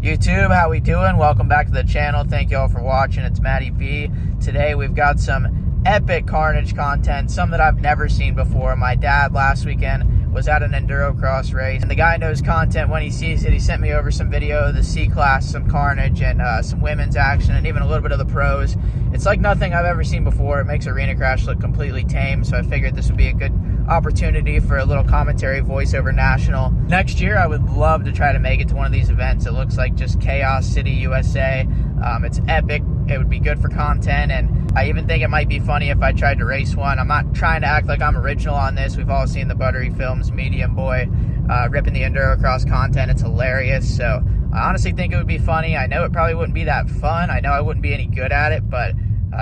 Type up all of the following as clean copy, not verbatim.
YouTube, how we doing? Welcome back to the channel. Thank you all for watching. It's Matty B. Today we've got some epic carnage content, some that I've never seen before. My dad last weekend was at an endurocross race, and the guy knows content when he sees it. He sent me over some video of the C-Class, some carnage, and some women's action, and even a little bit of the pros. It's like nothing I've ever seen before. It makes EnduroCrash look completely tame, so I figured this would be a good opportunity for a little commentary, VoiceOver national. Next year, I would love to try to make it to one of these events. It looks like just Chaos City, USA. It's epic. It would be good for content, and I even think it might be funny if I tried to race one. I'm not trying to act like I'm original on this. We've all seen the Buttery Films Medium Boy ripping the endurocross content. It's hilarious, so I honestly think it would be funny. I know it probably wouldn't be that fun. I know I wouldn't be any good at it, but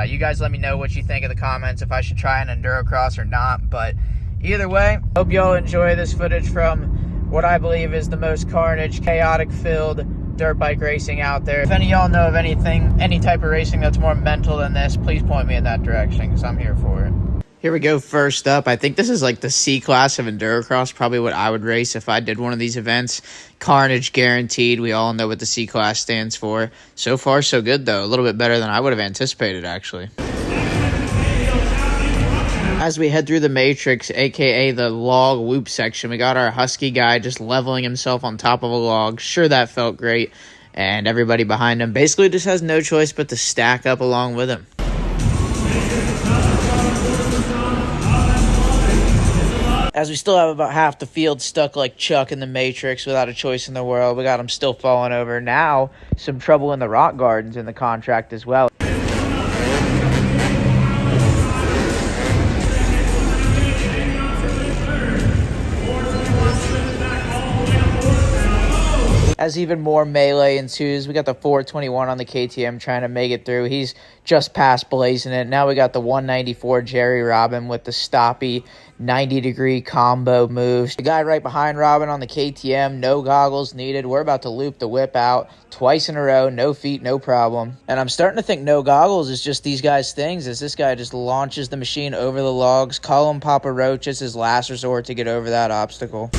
you guys let me know what you think in the comments, if I should try an endurocross or not. But either way, hope you all enjoy this footage from what I believe is the most carnage, chaotic filled dirt bike racing out there. If any of y'all know of anything, any type of racing that's more mental than this, please point me in that direction, because I'm here for it. Here we go. First up, I think this is like the C-Class of endurocross, probably what I would race if I did one of these events. Carnage guaranteed. We all know what the C-Class stands for. So far, so good, though. A little bit better than I would have anticipated, actually. As we head through the matrix, aka the log whoop section, we got our husky guy just leveling himself on top of a log. Sure, that felt great. And everybody behind him basically just has no choice but to stack up along with him. As we still have about half the field stuck like Chuck in the Matrix without a choice in the world, we got him still falling over. Now, some trouble in the rock gardens in the contract as well. As even more melee ensues, we got the 421 on the KTM trying to make it through. He's just past blazing it. Now we got the 194 Jerry Robin with the stoppy 90-degree combo moves. The guy right behind Robin on the KTM, no goggles needed. We're about to loop the whip out twice in a row, no feet, no problem. And I'm starting to think no goggles is just these guys' things, as this guy just launches the machine over the logs. Call him Papa Roach. It's his last resort to get over that obstacle.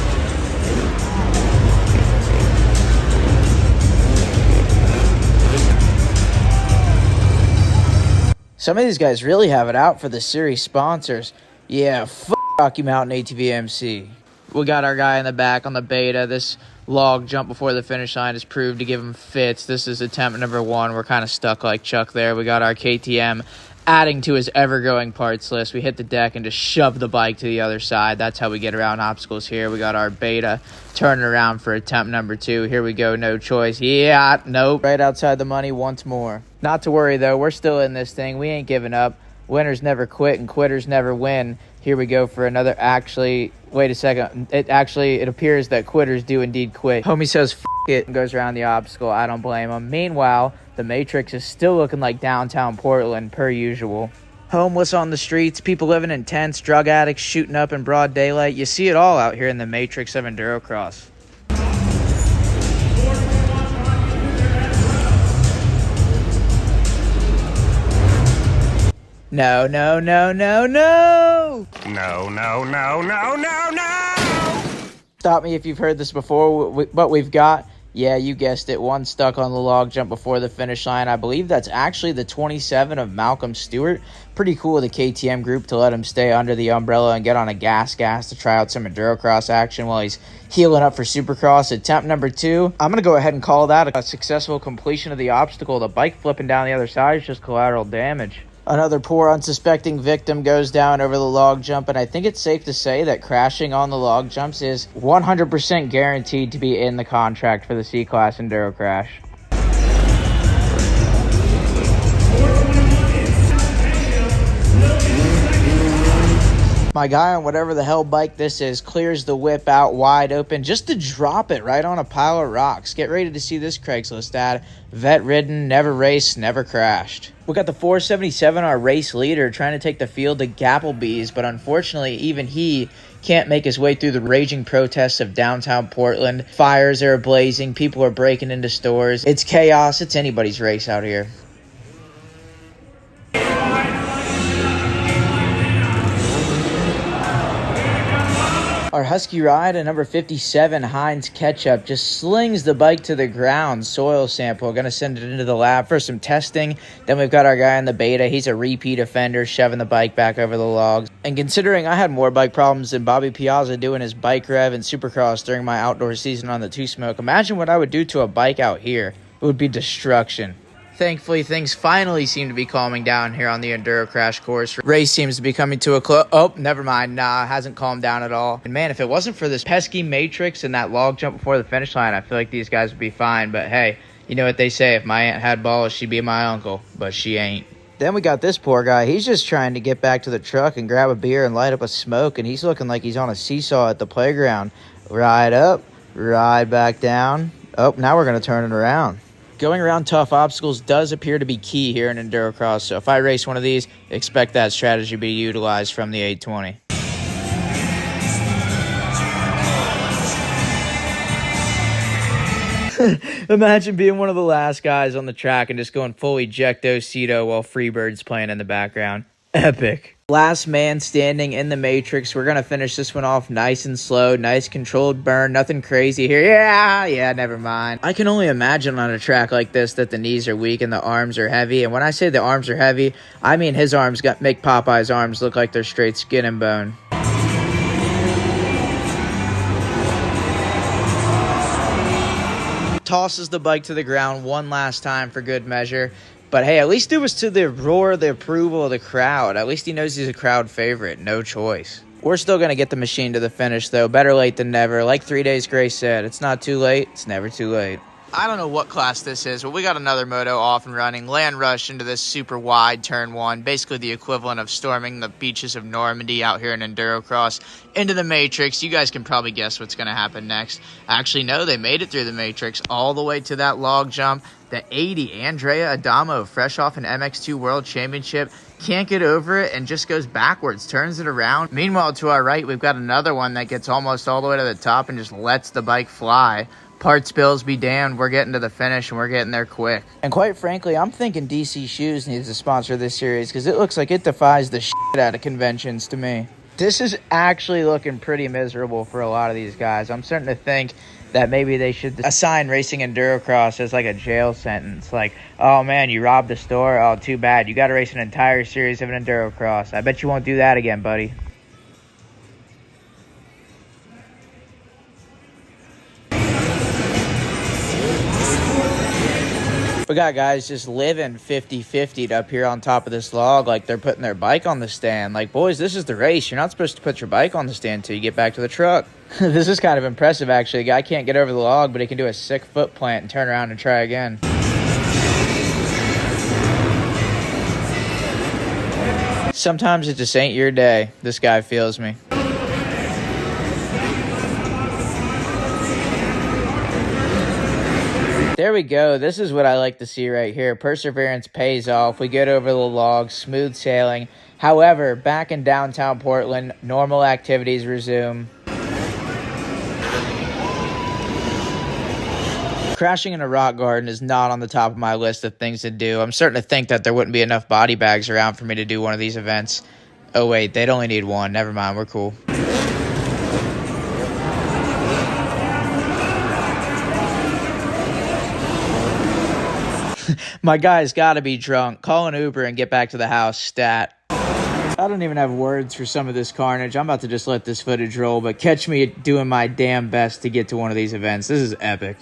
Some of these guys really have it out for the series sponsors. Yeah, fuck Rocky Mountain ATV MC. We got our guy in the back on the beta. This log jump before the finish line has proved to give him fits. This is attempt number 1. We're kind of stuck like Chuck there. We got our KTM adding to his ever-growing parts list. We hit the deck and just shove the bike to the other side. That's how we get around obstacles here. We got our beta turning around for attempt number 2. Here we go, no choice. Yeah, nope. Right outside the money once more. Not to worry, though. We're still in this thing. We ain't giving up. Winners never quit and quitters never win. Here we go for another. Actually, wait a second. It appears that quitters do indeed quit. Homie says f it and goes around the obstacle. I don't blame him. Meanwhile, the Matrix is still looking like downtown Portland per usual. Homeless on the streets, people living in tents, drug addicts shooting up in broad daylight. You see it all out here in the Matrix of endurocross. No, no, no, no, no! No, no, no, no, no, no! Stop me if you've heard this before. What we've got, yeah, you guessed it, one stuck on the log jump before the finish line. I believe that's actually the 27 of Malcolm Stewart. Pretty cool of the KTM group to let him stay under the umbrella and get on a gas to try out some endurocross action while he's healing up for Supercross. Attempt number 2. I'm going to go ahead and call that a successful completion of the obstacle. The bike flipping down the other side is just collateral damage. Another poor unsuspecting victim goes down over the log jump, and I think it's safe to say that crashing on the log jumps is 100% guaranteed to be in the contract for the C-Class EnduroCrash. My guy on whatever the hell bike this is clears the whip out wide open just to drop it right on a pile of rocks. Get ready to see this Craigslist ad. Vet ridden, never raced, never crashed. We got the 477, our race leader, trying to take the field to Gapplebee's, but unfortunately even he can't make his way through the raging protests of downtown Portland. Fires are blazing, people are breaking into stores. It's chaos, it's anybody's race out here. Our Husky ride at number 57, Heinz Ketchup, just slings the bike to the ground. Soil sample, gonna send it into the lab for some testing. Then we've got our guy in the beta. He's a repeat offender, shoving the bike back over the logs. And considering I had more bike problems than Bobby Piazza doing his bike rev and supercross during my outdoor season on the Two Smoke, imagine what I would do to a bike out here. It would be destruction. Thankfully, things finally seem to be calming down here on the EnduroCrash course. Race seems to be coming to a close. Oh, never mind. Nah, it hasn't calmed down at all. And man, if it wasn't for this pesky matrix and that log jump before the finish line, I feel like these guys would be fine. But hey, you know what they say, if my aunt had balls, she'd be my uncle. But she ain't. Then we got this poor guy. He's just trying to get back to the truck and grab a beer and light up a smoke. And he's looking like he's on a seesaw at the playground. Ride up, ride back down. Oh, now we're going to turn it around. Going around tough obstacles does appear to be key here in endurocross, so if I race one of these, expect that strategy to be utilized from the 820. Imagine being one of the last guys on the track and just going full ejecto-ceto while Freebird's playing in the background. Epic. Last man standing in the matrix. We're going to finish this one off nice and slow. Nice controlled burn. Nothing crazy here. Yeah, never mind. I can only imagine on a track like this that the knees are weak and the arms are heavy. And when I say the arms are heavy, I mean his arms make Popeye's arms look like they're straight skin and bone. Tosses the bike to the ground one last time for good measure. But hey, at least it was to the roar, the approval of the crowd. At least he knows he's a crowd favorite. No choice. We're still going to get the machine to the finish, though. Better late than never. Like 3 Days Grace said, it's not too late. It's never too late. I don't know what class this is, but we got another moto off and running. Land rush into this super wide turn one. Basically the equivalent of storming the beaches of Normandy out here in Endurocross. Into the Matrix. You guys can probably guess what's going to happen next. Actually, no, they made it through the Matrix all the way to that log jump. The 80, Andrea Adamo, fresh off an MX2 World Championship, can't get over it and just goes backwards, turns it around. Meanwhile, to our right, we've got another one that gets almost all the way to the top and just lets the bike fly. Parts bills be damned, we're getting to the finish and we're getting there quick. And quite frankly, I'm thinking DC Shoes needs to sponsor this series because it looks like it defies the shit out of conventions to me. This is actually looking pretty miserable for a lot of these guys. I'm starting to think that maybe they should assign racing endurocross as like a jail sentence. Like, oh man, you robbed a store? Oh, too bad. You got to race an entire series of an endurocross. I bet you won't do that again, buddy. We got guys just living 50-50'd up here on top of this log like they're putting their bike on the stand. Like, boys, this is the race. You're not supposed to put your bike on the stand until you get back to the truck. This is kind of impressive, actually. The guy can't get over the log, but he can do a sick foot plant and turn around and try again. Sometimes it just ain't your day. This guy feels me. There we go. This is what I like to see right here. Perseverance pays off. We get over the log, smooth sailing. However, back in downtown Portland, normal activities resume. Crashing in a rock garden is not on the top of my list of things to do. I'm starting to think that there wouldn't be enough body bags around for me to do one of these events. Oh wait, they'd only need one. Never mind, we're cool. My guy's got to be drunk. Call an Uber and get back to the house, stat. I don't even have words for some of this carnage. I'm about to just let this footage roll, but catch me doing my damn best to get to one of these events. This is epic.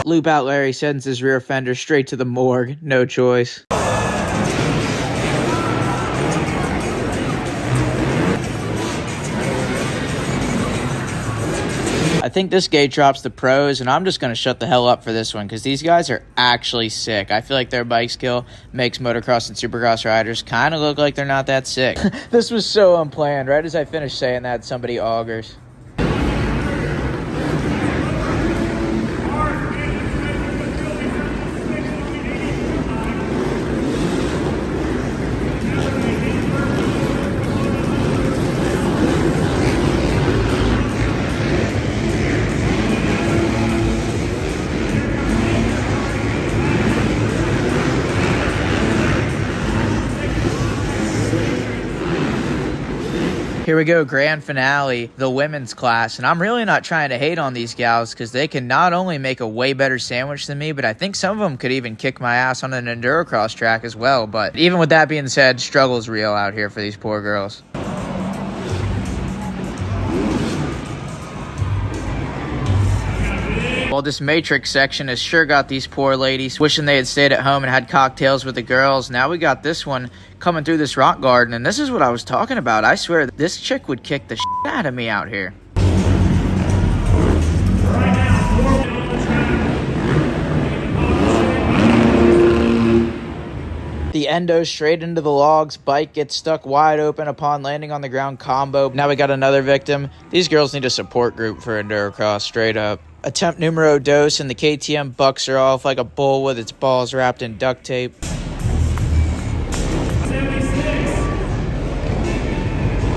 Loop out Larry sends his rear fender straight to the morgue. No choice. I think this gate drops the pros, and I'm just going to shut the hell up for this one because these guys are actually sick. I feel like their bike skill makes motocross and supercross riders kind of look like they're not that sick. This was so unplanned. Right as I finished saying that, somebody augers. Here we go, grand finale, the women's class. And I'm really not trying to hate on these gals because they can not only make a way better sandwich than me, but I think some of them could even kick my ass on an endurocross track as well. But even with that being said, struggle's real out here for these poor girls. Well, this Matrix section has sure got these poor ladies wishing they had stayed at home and had cocktails with the girls. Now we got this one coming through this rock garden, and this is what I was talking about. I swear, this chick would kick the shit out of me out here. The endo straight into the logs. Bike gets stuck wide open upon landing on the ground combo. Now we got another victim. These girls need a support group for endurocross, straight up. Attempt numero dos, and the KTM bucks her off like a bull with its balls wrapped in duct tape.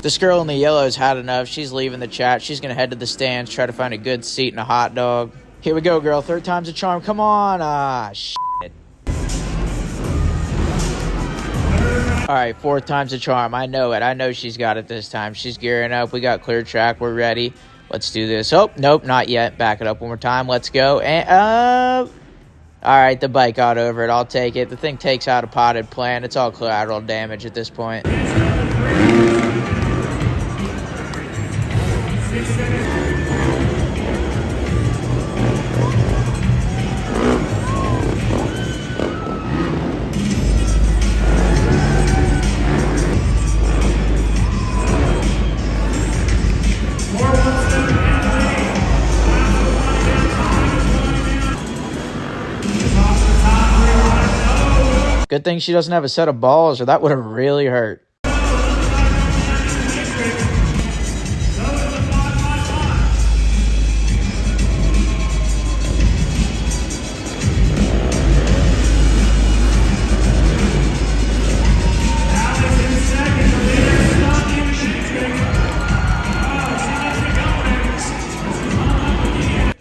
This girl in the yellow's had enough. She's leaving the chat. She's going to head to the stands, try to find a good seat and a hot dog. Here we go, girl. Third time's a charm. Come on. Shit. All right, fourth time's a charm. I know it. I know she's got it this time. She's gearing up. We got clear track. We're ready. Let's do this. Oh, nope, not yet. Back it up one more time. Let's go. And, all right, the bike got over it. I'll take it. The thing takes out a potted plant. It's all collateral damage at this point. Good thing she doesn't have a set of balls, or that would have really hurt.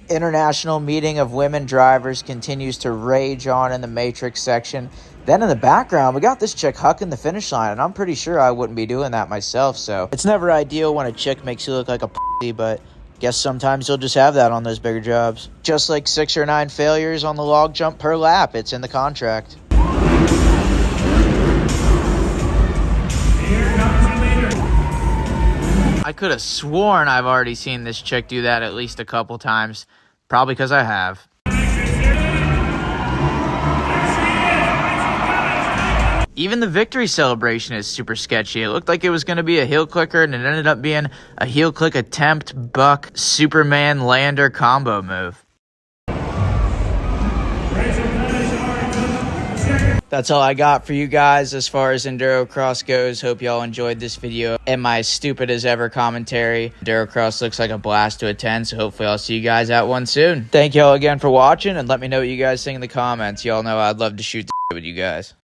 International meeting of women drivers continues to rage on in the Matrix section. Then in the background, we got this chick hucking the finish line, and I'm pretty sure I wouldn't be doing that myself, so it's never ideal when a chick makes you look like a pussy, but guess sometimes you'll just have that on those bigger jobs. Just like 6 or 9 failures on the log jump per lap, it's in the contract. I could have sworn I've already seen this chick do that at least a couple times. Probably because I have. Even the victory celebration is super sketchy. It looked like it was going to be a heel clicker, and it ended up being a heel click attempt, buck, Superman, lander combo move. That's all I got for you guys as far as EnduroCross goes. Hope y'all enjoyed this video and my stupid as ever commentary. EnduroCross looks like a blast to attend, so hopefully I'll see you guys at one soon. Thank y'all again for watching, and let me know what you guys think in the comments. Y'all know I'd love to shoot the with you guys.